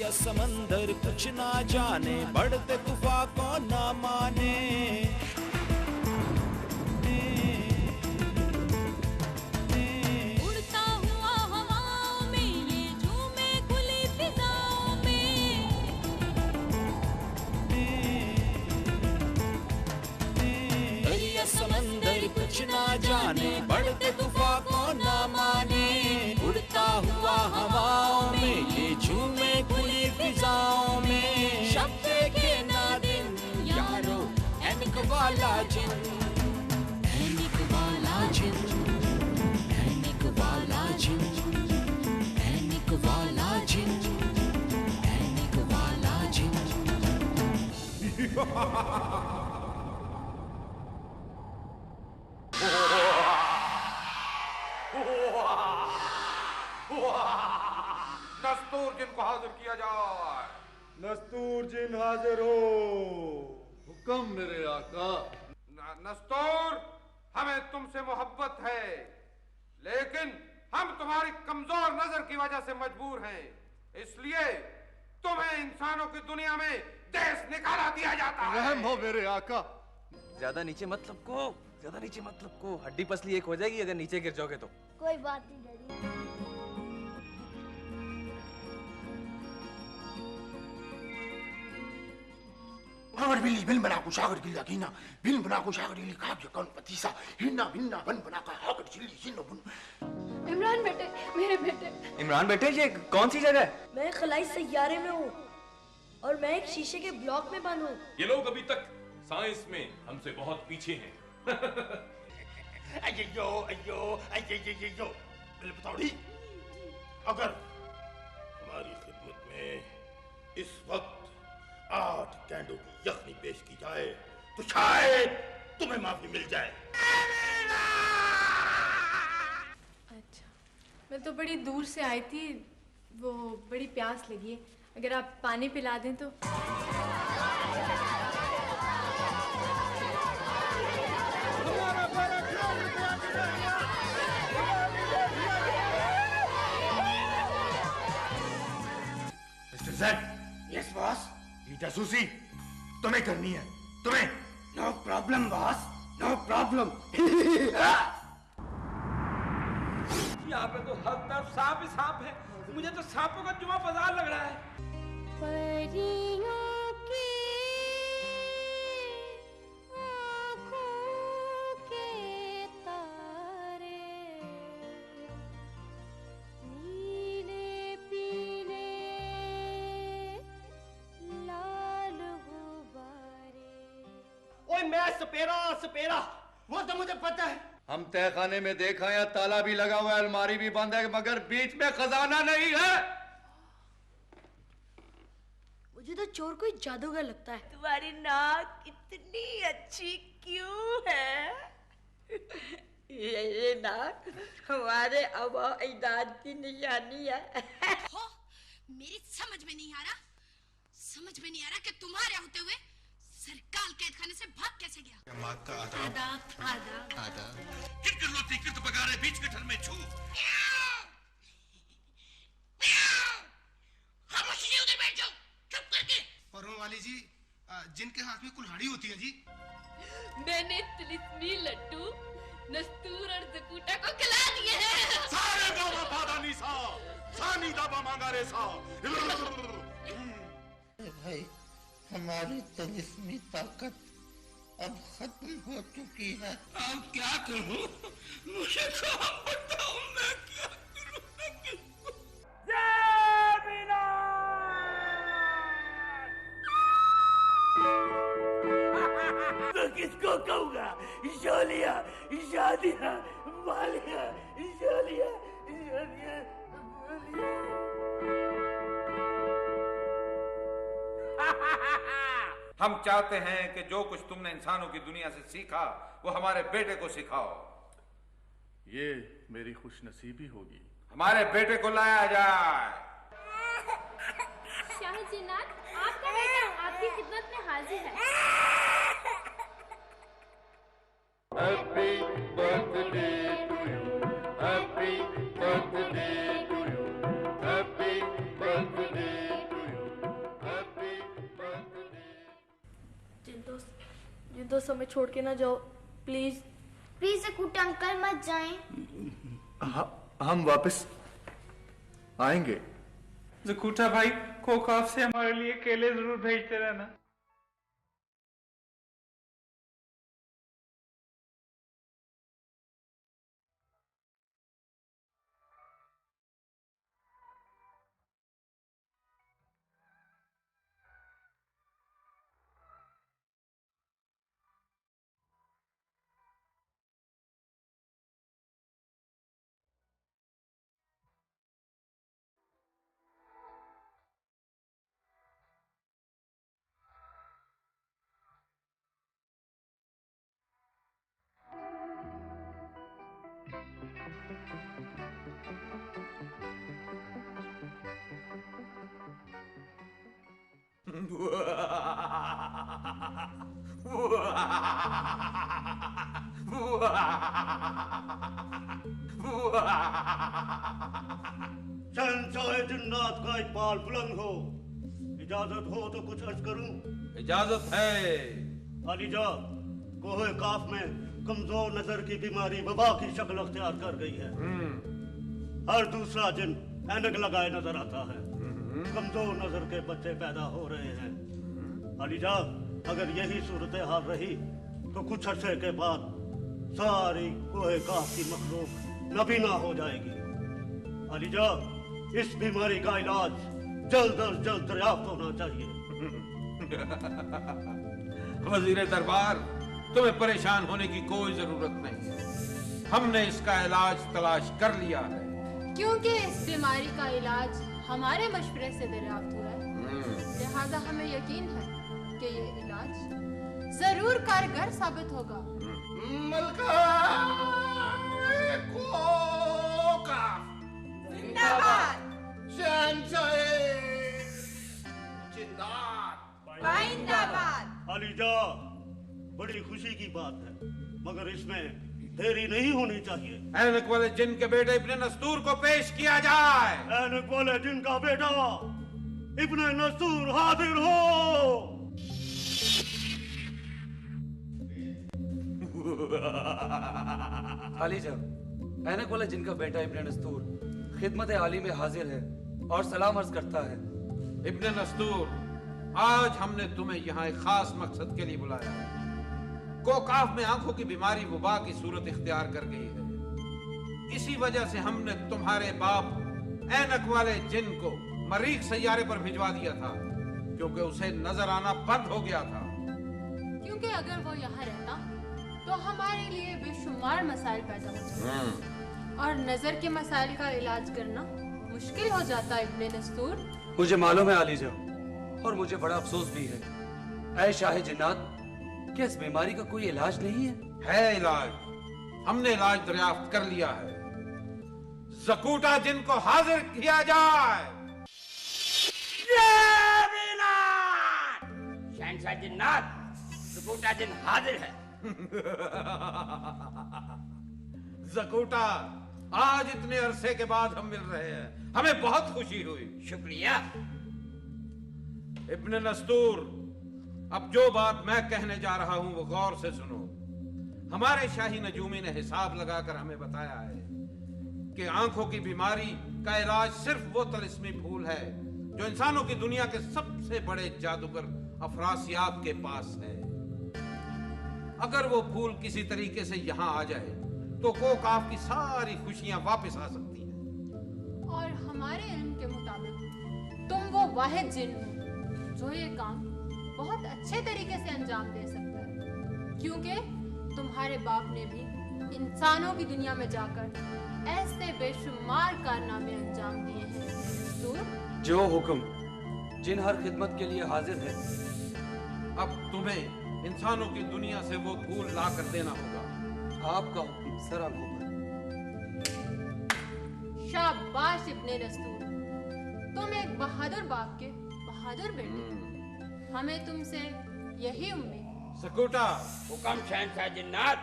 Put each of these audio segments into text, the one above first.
दरिया समंदर कुछ ना जाने, बढ़ते तूफान को ना माने। उड़ता हुआ हवाओं में ये झूमे खुली फिजाओं में। दरिया समंदर कुछ ना जाने, बढ़ते तूफान को ना माने। उड़ता हुआ हवाओं में ये झूमे खुली फिजाओं में। शब्द के ना दिन यारो ऐनक वाला जिन, ऐनक वाला जिन, ऐनक वाला जिन, ऐनक वाला जिन, ऐनक वाला जिन। नस्तूर जिन को हाजिर किया जाए। नस्तूर जिन हाजिर हो। हुक्म मेरे आका। नस्तूर, हमें तुमसे मोहब्बत है, लेकिन हम तुम्हारी कमजोर नजर की वजह से मजबूर हैं, इसलिए तुम्हें इंसानों की दुनिया में देश निकाला दिया जाता है। रहम हो मेरे आका। ज्यादा नीचे मत लपको, ज्यादा नीचे मत लपको, हड्डी पसली एक हो जाएगी अगर नीचे गिर जाओगे तो। कोई बात नहीं डैडी। आगर बिल्ली बिल बना को सागर गिल्ला कीना, बिल बना को सागर गिल्ली खाब ये कौन पतीसा, हिन्ना बिन्ना बन बना का आगर चिल्ली चिन्नो बुन। इमरान बेटे, मेरे बेटे। इमरान बेटे, ये कौन सी जगह है? मैं खलाई सैयारे में हूँ और मैं एक शीशे के ब्लॉक में बंद हूँ। ये लोग अभी तक साइंस में हमसे बहुत पीछे हैं। अय्यो अय्यो अय्यो बिल बताओड़ी, अगर हमारी खिदमत में इस वक्त 8 कैंडों की यखनी पेश की जाए तो शायद तुम्हें माफी मिल जाए। अच्छा, मैं तो बड़ी दूर से आई थी, वो बड़ी प्यास लगी है, अगर आप पानी पिला दें तो। Mister Z. Yes boss. ये जासूसी तुम्हें करनी है, तुम्हें। No problem boss, no problem. यहाँ पे तो हर तरफ सांप ही सांप है, मुझे तो सांपों का जुआ बाजार लग रहा है। परियों की आँखों के तारे, नीले पीले लाल गुब्बारे। ओए मैं सपेरा, वो तो मुझे पता है। हम तहखाने में देखा या ताला भी लगा हुआ है, अलमारी भी बंद है, मगर बीच में खजाना नहीं है। मुझे तो चोर कोई जादूगर लगता है। तुम्हारी नाक इतनी अच्छी क्यों है? ये नाक हमारे आबा अजदाद की निशानी है। हो, मेरी समझ में नहीं आ रहा कि तुम्हारे होते हुए सरकार कैद खाने से भाग कैसे गया। आदा किर्त बगारे बीच गठर में छू। खामोश नहीं, उधर बैठ जाओ चुप करके। फरों वाली जी, जिनके हाथ में कुल्हाड़ी होती है जी। मैंने तिलिस्मी लड्डू नस्तूर और जकूटा को खिला दिए हैं। सारे बाबा पादा निसा, सानी दाबा मांगा रे सा। भाई, हमारी तिलिस्मी ताकत अब खत्म हो चुकी है। अब क्या करूं? मुझे कहाँ बताओ, मैं क्या करूं? तो किसको कहूँगा? जोलिया, शादियाँ, वालियाँ, जोलिया, जोलिया, हम चाहते हैं कि जो कुछ तुमने इंसानों की दुनिया से सीखा वो हमारे बेटे को सिखाओ। ये मेरी खुशनसीबी होगी। हमारे बेटे को लाया जाए। शाही जिन्नात, आपका बेटा आपकी खिदमत में हाजिर है। Happy birthday to you. Happy birthday to you. Happy birthday to you. दोस्त हमें छोड़ के ना जाओ प्लीज। प्लीज ज़कूटा अंकल मत जाएं। हम वापस आएंगे। ज़कूटा भाई कोकाफ से हमारे लिए केले जरूर भेजते रहना। शहंशाह जिन्नात का इकबाल बुलंद हो। इजाजत हो तो कुछ अर्ज करूं? इजाजत है। अलीजा, कोहे काफ में कमजोर नजर की बीमारी वबा की शक्ल अख्तियार कर गई है। हर दूसरा जिन ऐनक लगाए नजर आता है। कमजोर नजर के बच्चे पैदा हो रहे हैं। अलीजा, अगर यही सूरत हाल रही तो कुछ अरसे के बाद सारी कोहे काफ की मखलूक नबीना हो जाएगी। अलीजा, इस बीमारी का इलाज जल्द अज जल्द दरियाफ्त होना चाहिए। वजीर दरबार, तुम्हें परेशान होने की कोई जरूरत नहीं है। हमने इसका इलाज तलाश कर लिया है। क्योंकि इस बीमारी का इलाज हमारे मशवरे से दरियाफ्त हुआ है, लिहाजा हमें यकीन है कि ये इलाज जरूर कारगर साबित होगा। मलका जिंदाबाद। शहंशाह जिंदाबाद। अलीजा, बड़ी खुशी की बात है, मगर इसमें देरी नहीं होनी चाहिए। ऐनक वाले जिन के बेटे इब्ने नस्तूर को पेश किया जाए। ऐनक वाले जिन का बेटा इब्ने नस्तूर हाजिर हो। आलीजा, ऐनक वाले जिनका बेटा इब्ने नस्तूर खिदमत आली में हाजिर है और सलाम अर्ज करता है। इब्ने नस्तूर, आज हमने तुम्हें यहाँ एक खास मकसद के लिए बुलाया है। कोकाफ में आंखों की बीमारी वबा की सूरत इख्तियार कर गई है। इसी वजह से हमने तुम्हारे बाप ऐनक वाले जिन को मरीख सैयारे पर भिजवा दिया था, क्योंकि उसे नजर आना बंद हो गया था। क्योंकि अगर वो यहाँ रहता तो हमारे लिए बेशुमार मसाइल पैदा हो जाते और नजर के मसाइल का इलाज करना मुश्किल हो जाता। इब्ने नस्तूर, मुझे मालूम है आलीजा, और मुझे बड़ा अफसोस भी है। ऐ शाह जिन्नात, क्या इस बीमारी का कोई इलाज नहीं है? है इलाज। हमने इलाज दरियाफ्त कर लिया है। ज़कूटा जिन को हाजिर किया जाए। शहंशाह जिन्नात, ज़कूटा जिन हाजिर है। ज़कूटा, आज इतने अरसे के बाद हम मिल रहे हैं, हमें बहुत खुशी हुई। शुक्रिया। इब्ने नस्तूर, अब जो बात मैं कहने जा रहा हूं वो गौर से सुनो। हमारे शाही नजूमी ने हिसाब लगाकर हमें बताया है कि आंखों की बीमारी का इलाज सिर्फ वो तलिस्मी फूल है जो इंसानों की दुनिया के सबसे बड़े जादूगर अफरासियाब के पास है। अगर वो फूल किसी तरीके से यहाँ आ जाए तो कोकाफ की सारी खुशियां वापस आ सकती हैं। और हमारे इल्म के मुताबिक तुम वो वाहिद जिन हो जो ये काम बहुत अच्छे तरीके से अंजाम दे सकता है, क्योंकि तुम्हारे बाप ने भी इंसानों की दुनिया में जाकर ऐसे बेशुमार कारनामे अंजाम दिए हैं। जो हुक्म, जिन हर खिदमत के लिए हाजिर है। अब तुम्हें इंसानों की दुनिया से वो फूल ला कर देना होगा। आपका हुक्म सर आंखों पर। शाबाश इब्ने नस्तूर, तुम एक बहादुर बाप के बहादुर बेटे। हमें तुमसे यही उम्मीद। ज़कूटा, हुक्म शहंशाह जिन्नात।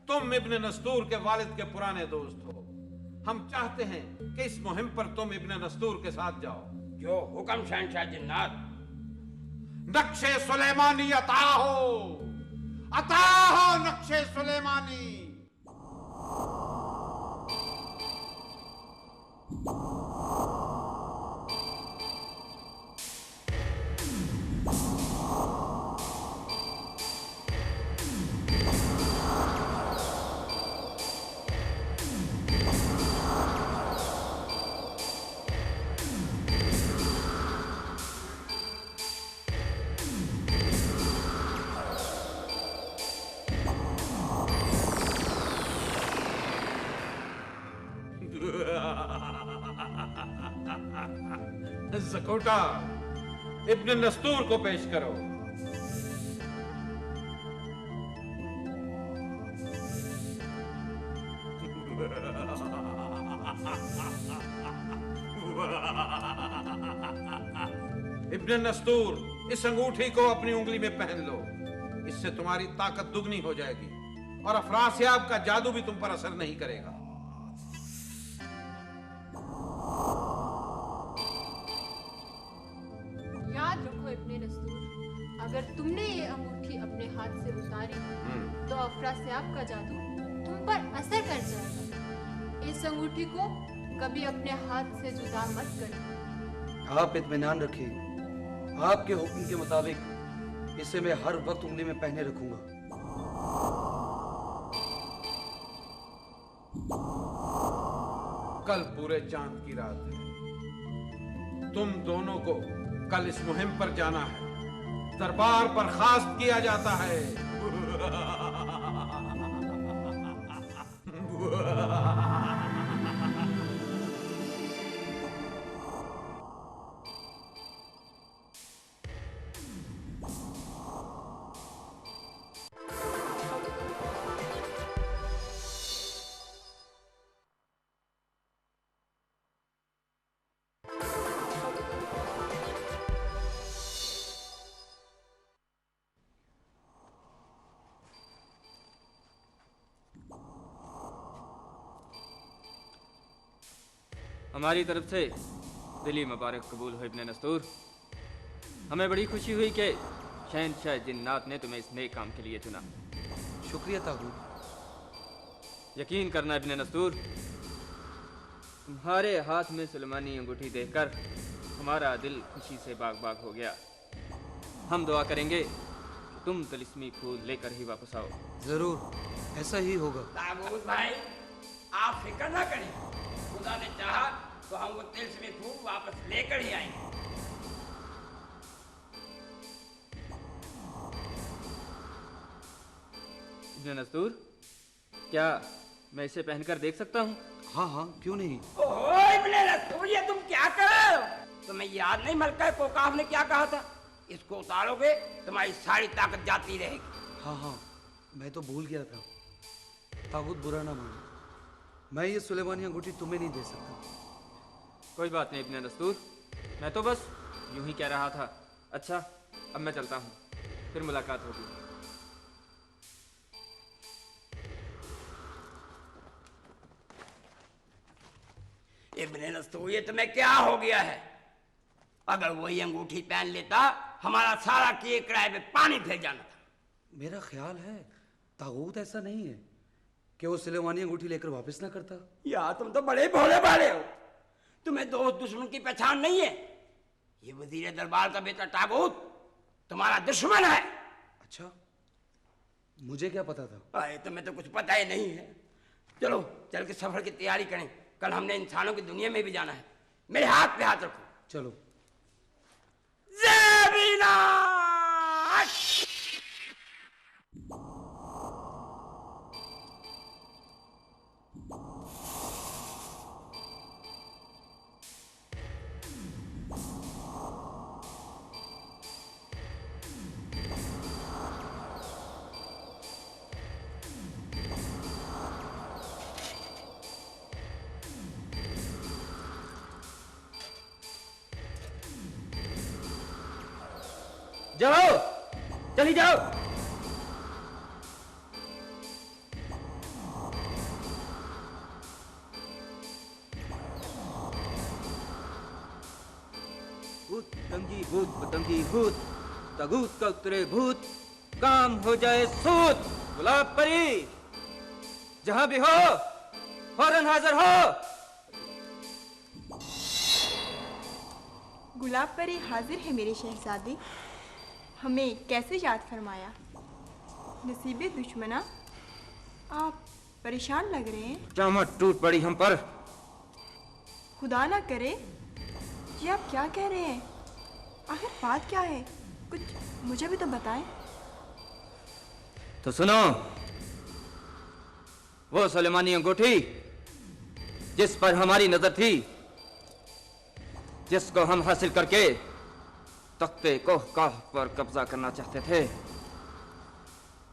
तुम इब्ने नस्तूर के वालिद के पुराने दोस्त हो। हम चाहते हैं कि इस मुहिम पर तुम इब्ने नस्तूर के साथ जाओ। जो हुक्म शहंशाह जिन्नात। नक्शे सुलेमानी अता हो अता हो नक्शे सुलेमानी। ज़कूटा, इब्न नस्तूर को पेश करो। इब्न नस्तूर, इस अंगूठी को अपनी उंगली में पहन लो। इससे तुम्हारी ताकत दुगनी हो जाएगी और अफरासियाब का जादू भी तुम पर असर नहीं करेगा। याद रखो इब्ने नस्तूर, अगर तुमने ये अंगूठी अपने हाथ से उतारी तो अफरासियाब का जादू तुम पर असर कर जाएगा। इस अंगूठी को कभी अपने हाथ से जुदा मत करना। आप इत्मीनान रखिए, आपके हुक्म के मुताबिक इसे मैं हर वक्त उंगली में पहने रखूंगा। कल पूरे चांद की रात है। तुम दोनों को कल इस मुहिम पर जाना है। दरबार पर खास किया जाता है। हमारी तरफ से दिली मुबारक कबूल हो इब्ने नस्तूर। हमें बड़ी खुशी हुई कि शहंशाह जिन्नात ने तुम्हें इस नेक काम के लिए चुना। शुक्रिया ताबूत। यकीन करना इब्ने नस्तूर, तुम्हारे हाथ में सुलेमानी अंगूठी देखकर हमारा दिल खुशी से बाग बाग हो गया। हम दुआ करेंगे कि तुम तिलिस्मी फूल लेकर ही वापस आओ। जरूर, ऐसा ही होगा। ताबूत भाई, आप फिक्र ना करें। खुदा ने चाहा तो हम वो तिलिस्मी फूल वापस लेकर ही आएंगे। इब्ने नस्तूर, क्या मैं इसे पहनकर देख सकता हूँ? हाँ हाँ, क्यों नहीं। ओह इब्ने नस्तूर, ये तुम क्या कर रहे हो? तुम्हें याद नहीं मलका कोकाफ ने क्या कहा था? इसको उतारोगे तुम्हारी सारी ताकत जाती रहेगी। हाँ हाँ, मैं तो भूल गया था। ताबूत बुरा ना मानो, मैं ये सुलेमानी अंगूठी तुम्हें नहीं दे सकता। कोई बात नहीं इब्ने नस्तूर, मैं तो बस यूं ही कह रहा था। अच्छा, अब मैं चलता हूँ, फिर मुलाकात होगी। इब्ने नस्तूर, ये तुम्हें क्या हो गया है? अगर वही अंगूठी पहन लेता, हमारा सारा किए किराए में पानी फिर जाना था। मेरा ख्याल है ताबूत ऐसा नहीं है कि वो सुलेमानी अंगूठी लेकर वापस ना करता। यार तुम तो बड़े भोले भाले हो। तुम्हें दोस्त दुश्मन की पहचान नहीं है। ये वजीर दरबार का बेटा ताबूत तुम्हारा दुश्मन है। अच्छा, मुझे क्या पता था? अरे तुम्हें तो कुछ पता ही नहीं है। चलो चल के सफर की तैयारी करें। कल हमने इंसानों की दुनिया में भी जाना है। मेरे हाथ पे हाथ रखो। चलो। ज़बीना! जाओ, चली जाओ। भूत पतंगी भूत, तागूत का उतरे भूत, काम हो जाए सूद। गुलाब परी जहां भी हो फौरन हाजिर हो। गुलाब परी हाजिर है मेरे शहजादी। हमें कैसे याद फरमाया? नसीबे दुश्मना, आप परेशान लग रहे हैं। चामट टूट पड़ी हम पर। खुदा ना करे, ये आप क्या कह रहे हैं? आखिर बात क्या है? कुछ मुझे भी तो बताएं। तो सुनो, वो सुलेमानी अंगूठी जिस पर हमारी नजर थी, जिसको हम हासिल करके तख्ते कोहकाह पर कब्जा करना चाहते थे,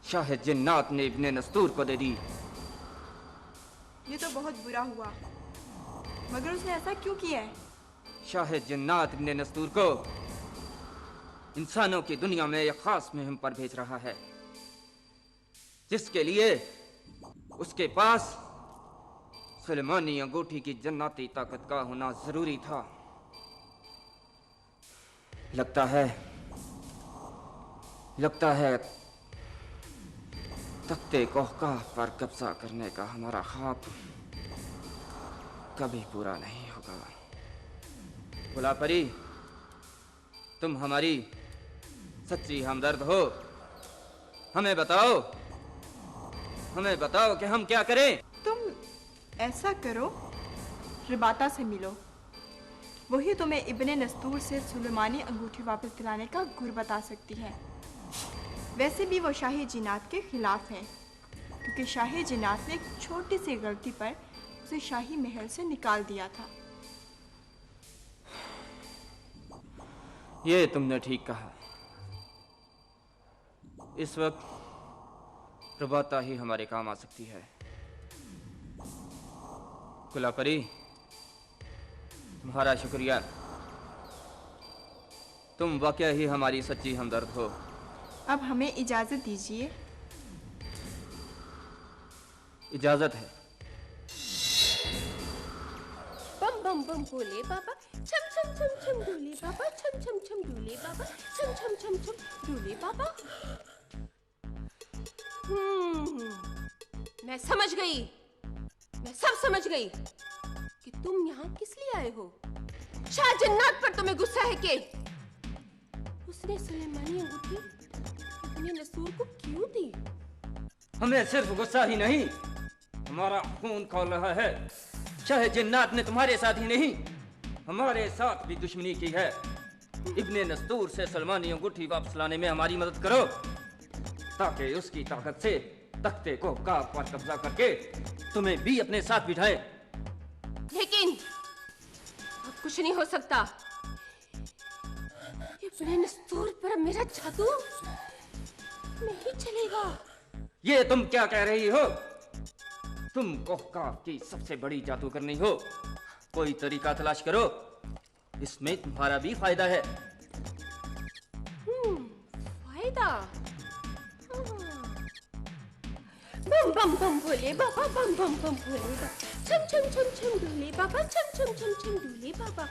शाह जिन्नात ने इब्ने नस्तूर को दे दी। ये तो बहुत बुरा हुआ, मगर उसने ऐसा क्यों किया है? शाह जिन्नात इब्ने नस्तूर को इंसानों की दुनिया में एक खास मुहिम पर भेज रहा है, जिसके लिए उसके पास सुलेमानी अंगूठी की जन्नती ताकत का होना जरूरी था। लगता है तख्ते कोहकाह पर कब्जा करने का हमारा ख्वाब कभी पूरा नहीं होगा। गुलाब परी, तुम हमारी सच्ची हमदर्द हो। हमें बताओ कि हम क्या करें। तुम ऐसा करो, रिबाता से मिलो, वही तुम्हें इब्ने नस्तूर से सुलेमानी अंगूठी वापस दिलाने का गुर बता सकती है। वैसे भी वो शाही जिन्नात के खिलाफ है, क्योंकि शाही जिन्नात ने एक छोटी सी गलती पर उसे शाही महल से निकाल दिया था। ये तुमने ठीक कहा। इस वक्त प्रभाता ही हमारे काम आ सकती है। गुलाब परी, तुम्हारा शुक्रिया। तुम वाकई ही हमारी सच्ची हमदर्द हो। अब हमें इजाजत दीजिए। इजाजत है। बम बम बम बोले बाबा, छम छम छम छम डोले बाबा, छम छम छम डोले बाबा, छम छम छम छम डोले बाबा। मैं समझ गई, मैं सब समझ गई कि तुम यहाँ किस लिए आए हो। शाह जिन्नात पर तुम्हें गुस्सा है कि उसने सुलेमानी अंगूठी इब्ने नस्तूर को क्यों दी? हमें सिर्फ गुस्सा ही नहीं, हमारा खून खौल रहा है। शाह जिन्नात ने तुम्हारे साथ ही नहीं, हमारे साथ भी दुश्मनी की है। इब्ने नस्तूर से सुलेमानी अंगूठी वापस लाने में हमारी मदद करो, ताकि उसकी ताकत से तख्ते को काब पर कब्जा करके तुम्हें भी अपने साथ बिठाए। लेकिन अब कुछ नहीं हो सकता। इब्ने नस्तूर पर मेरा जादू नहीं चलेगा। ये तुम क्या कह रही हो? तुम कोहकाफ की सबसे बड़ी जादूगरनी हो। कोई तरीका तलाश करो, इसमें तुम्हारा भी फायदा है। फायदा? बम बम बम भोले बाबा, बम बम बम भोले बाबा, छम छम छम छम डोले बाबा, छम छम छम छम डोले बाबा।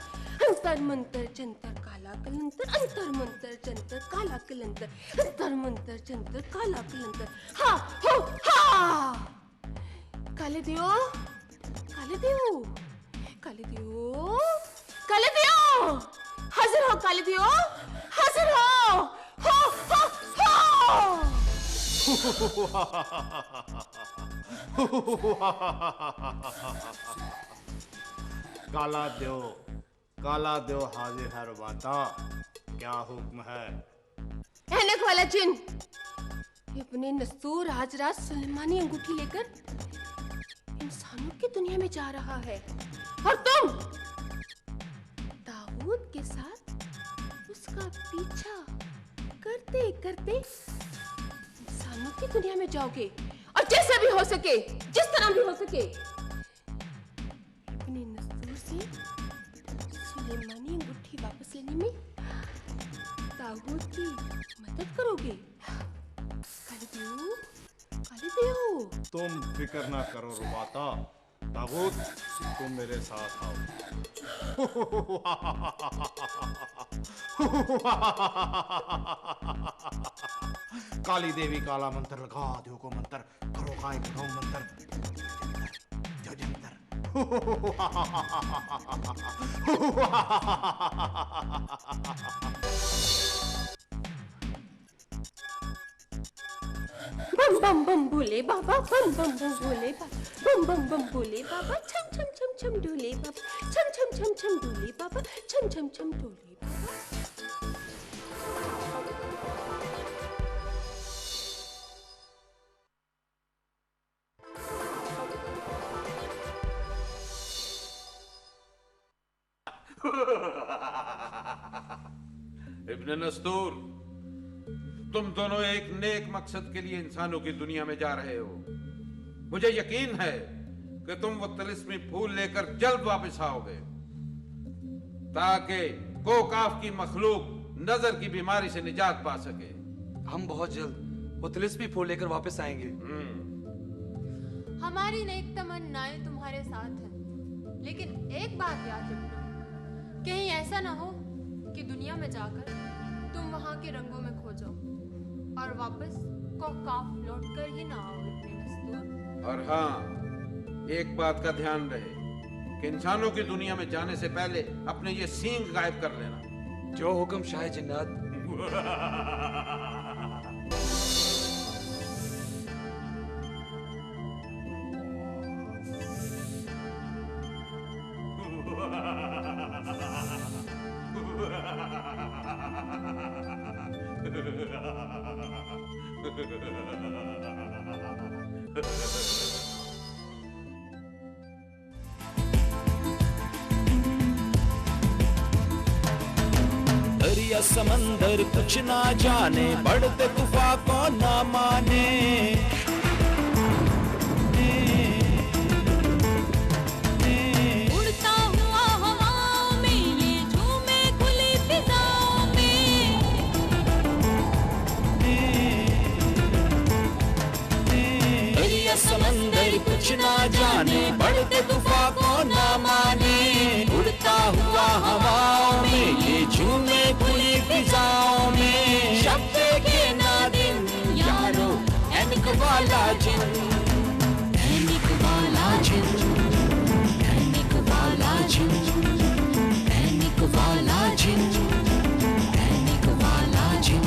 अंतर मंतर जंतर काला कलंतर, अंतर मंतर जंतर काला कलंतर, अंतर मंतर जंतर काला कलंतर। हा हो हा। काले दियो, काले दियो, काले दियो, काले दियो, हाजिर हो काले दियो, हाजिर हो, हो हो हो। काला दो हाजिर है रुबाता, क्या हुक्म है? ऐनक वाला जिन, इब्ने नस्तूर आज रात सुलेमानी अंगूठी लेकर इंसानों की दुनिया में जा रहा है, और तुम दाऊद के साथ उसका पीछा करते करते इंसानों की दुनिया में जाओगे, और जैसे भी हो सके, जिस तरह भी हो सके, इब्ने नस्तूर से सुलेमानी अंगूठी वापस लेने में दाऊद की मदद करोगे। तुम फिक्र ना करो रुबाता, दाऊद तुम मेरे साथ आओ। काली देवी काला मंत्र लगा दो को मंत्र करो काय करो मंत्र जो जंतर बम बम बम भोले बाबा बम बम बम भोले बाबा बम बम बम भोले बाबा छम छम छम छम डोले बाबा छम छम छम छम डोले बाबा छम छम छम डोले बाबा। इब्ने नस्तूर, तुम दोनों एक नेक मकसद के लिए इंसानों की दुनिया में जा रहे हो। मुझे यकीन है कि तुम वो तिलिस्मी फूल लेकर जल्द वापस आओगे ताकि कोकाफ की मखलूक नजर की बीमारी से निजात पा सके। हम बहुत जल्द वो तिलिस्मी फूल लेकर वापस आएंगे। हमारी नेक तमन्नाएं तुम्हारे साथ हैं, लेकिन एक बात याद रखना, कहीं ऐसा ना हो कि दुनिया में जाकर तुम वहां के रंगों में खो जाओ और वापस कोकाफ लौट कर ही ना आओ इब्ने नस्तूर। और हाँ, एक बात का ध्यान रहे कि इंसानों की दुनिया में जाने से पहले अपने ये सींग गायब कर लेना। जो हुक्म शाह जिन्नात। दरिया समंदर कुछ ना जाने, बढ़ते तूफान को ना माने। उड़ता हुआ हवाओं में ये झूमे खुली फिजाओं में। दरिया समंदर कुछ ना जाने, बढ़ते तूफान को ना माने। उड़ता हुआ हवाओं में ये झूमे खुली फिजाओं में। शब्द के नादिम यारो ऐनिक वाला जिन, ऐनिक वाला जिन, ऐनिक वाला जिन, ऐनिक वाला जिन, ऐनिक वाला जिन।